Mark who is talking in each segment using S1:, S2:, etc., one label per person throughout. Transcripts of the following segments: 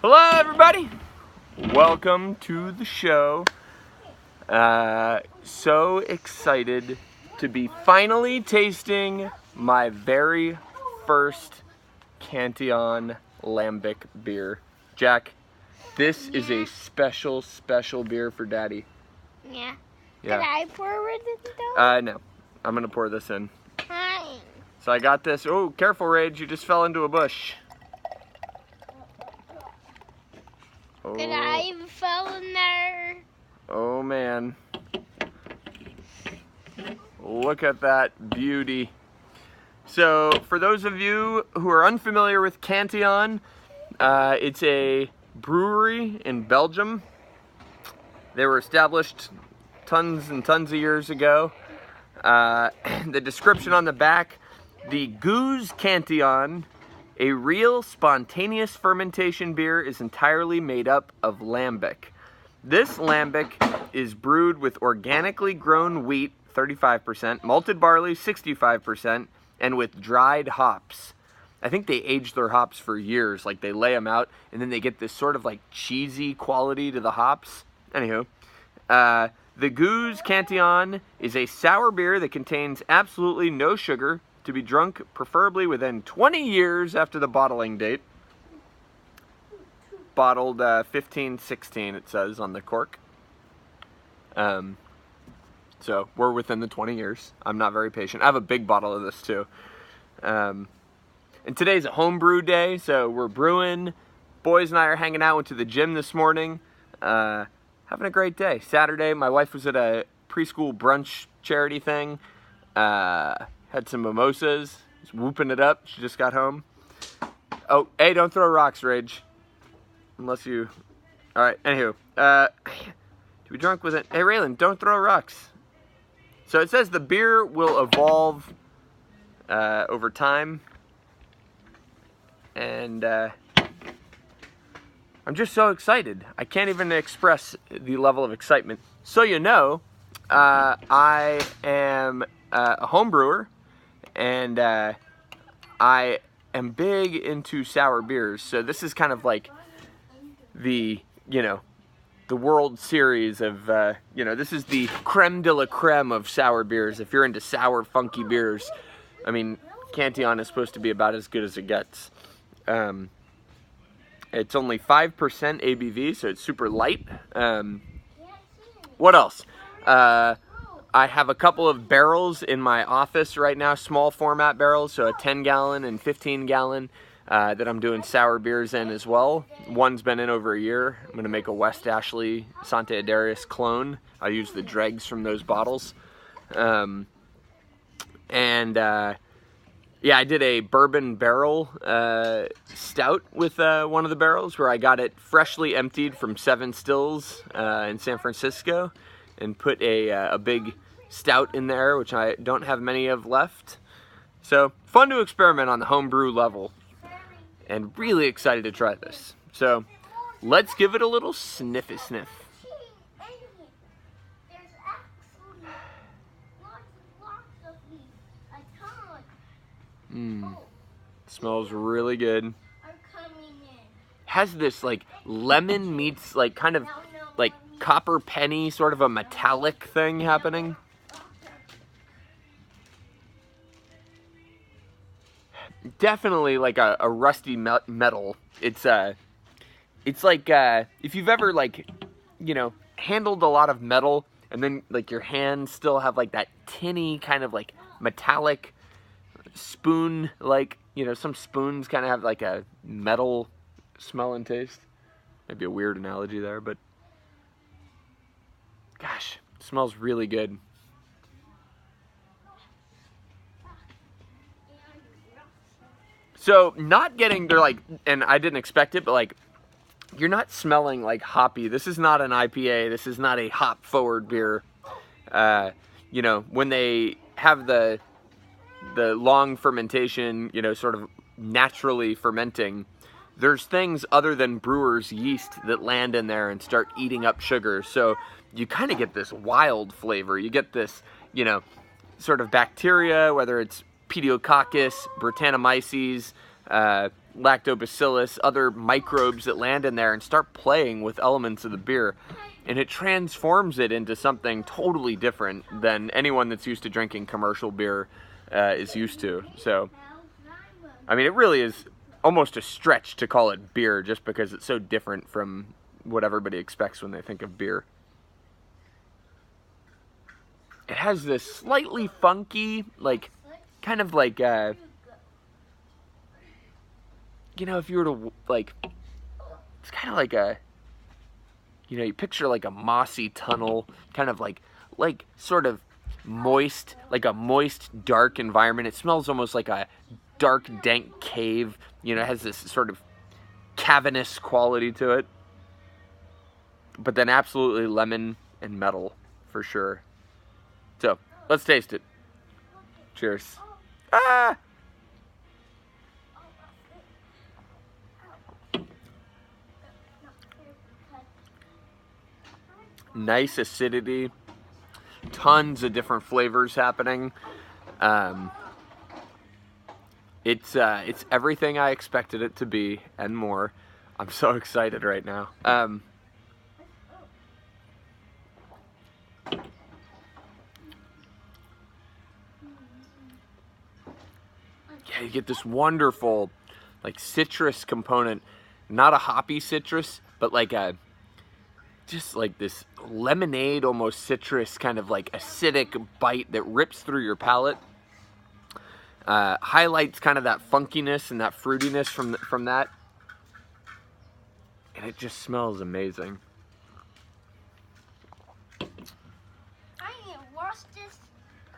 S1: Hello everybody! Welcome to the show. So excited to be finally tasting my very first Cantillon Lambic beer. Jack, this is a special beer for Daddy.
S2: Yeah.
S1: Yeah.
S2: Can I pour it in though?
S1: No. I'm gonna pour this in.
S2: Fine.
S1: So I got this. Oh, careful, Rage, you just fell into a bush.
S2: Could I fell in there?
S1: Oh man. Look at that beauty. So, for those of you who are unfamiliar with Cantillon, it's a brewery in Belgium. They were established tons and tons of years ago. The description on the back, the Gueuze Cantillon, a real spontaneous fermentation beer, is entirely made up of Lambic. This Lambic is brewed with organically grown wheat, 35%, malted barley, 65%, and with dried hops. I think they age their hops for years, like they lay them out, and then they get this sort of like cheesy quality to the hops. Anywho, the Gueuze Cantillon is a sour beer that contains absolutely no sugar, to be drunk preferably within 20 years after the bottling date. Bottled 1516, it says on the cork. So we're within the 20 years. I'm not very patient. I have a big bottle of this too. And today's a homebrew day, so we're brewing. Boys and I are hanging out. Went to the gym this morning. Having a great day. Saturday, my wife was at a preschool brunch charity thing. Had some mimosas. Just whooping it up. She just got home. Oh, hey, don't throw rocks, Rage. Unless you... Alright, anywho. To be drunk with it... Hey, Raylan, don't throw rocks. So it says the beer will evolve over time. And I'm just so excited. I can't even express the level of excitement. So you know, I am a home brewer. And I am big into sour beers, so this is kind of like the, the World Series of, this is the creme de la creme of sour beers. If you're into sour, funky beers, I mean, Cantillon is supposed to be about as good as it gets. It's only 5% ABV, so it's super light. What else? I have a couple of barrels in my office right now, small format barrels, so a 10-gallon and 15-gallon that I'm doing sour beers in as well. One's been in over a year. I'm going to make a West Ashley Santa Adarius clone. I use the dregs from those bottles. Yeah, I did a bourbon barrel stout with one of the barrels where I got it freshly emptied from Seven Stills in San Francisco, and put a big stout in there, which I don't have many of left. So, fun to experiment on the homebrew level. And really excited to try this. So, let's give it a little sniffy sniff. Smells really good. Has this like lemon meets like kind of like copper penny, sort of a metallic thing happening. Definitely like a rusty metal. It's like if you've ever handled a lot of metal and then like your hands still have like that tinny kind of like metallic spoon, like some spoons kind of have like a metal smell and taste. Maybe a weird analogy there, but gosh, it smells really good. So they're like, and I didn't expect it, but like, you're not smelling like hoppy. This is not an IPA. This is not a hop forward beer. When they have the long fermentation, sort of naturally fermenting, there's things other than brewer's yeast that land in there and start eating up sugar. So you kind of get this wild flavor. You get this, sort of bacteria, whether it's Pediococcus, Brettanomyces, lactobacillus, other microbes that land in there and start playing with elements of the beer. And it transforms it into something totally different than anyone that's used to drinking commercial beer is used to. So, I mean, it really is almost a stretch to call it beer just because it's so different from what everybody expects when they think of beer. It has this slightly funky, like, kind of like, you know, if you were to, like, it's kind of like a, you know, you picture like a mossy tunnel, kind of like sort of moist, like a moist, dark environment. It smells almost like a dark, dank cave. You know, it has this sort of cavernous quality to it. But then absolutely lemon and metal, for sure. So, let's taste it. Cheers. Ah! Nice acidity, tons of different flavors happening. It's everything I expected it to be and more. I'm so excited right now. Yeah, you get this wonderful, like, citrus component. Not a hoppy citrus, but like a just like this lemonade, almost citrus, kind of like acidic bite that rips through your palate. Highlights kind of that funkiness and that fruitiness from that. And it just smells amazing.
S2: I need to wash this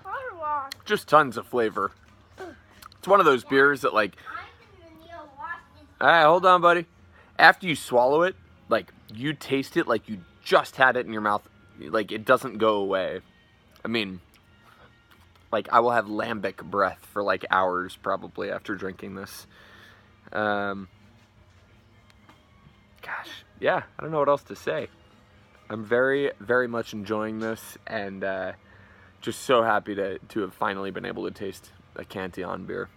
S2: car wash.
S1: Just tons of flavor. It's one of those beers that, like, alright, hold on, buddy. After you swallow it, like, you taste it like you just had it in your mouth. Like, it doesn't go away. I mean, like, I will have lambic breath for, like, hours, probably, after drinking this. Gosh, yeah, I don't know what else to say. I'm very, very much enjoying this, and just so happy to have finally been able to taste a Cantillon beer.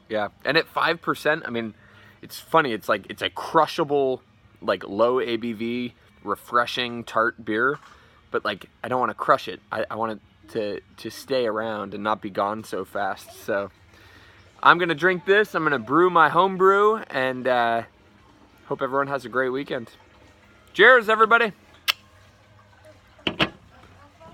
S1: Yeah, and at 5%, I memean, it's funny. It's like, it's a crushable, like, low ABV, refreshing, tart beer. But, like, I don't want to crush it. I want it to stay around and not be gone so fast. So, I'm going to drink this. I'm going to brew my home brew. And hope everyone has a great weekend. Cheers, everybody.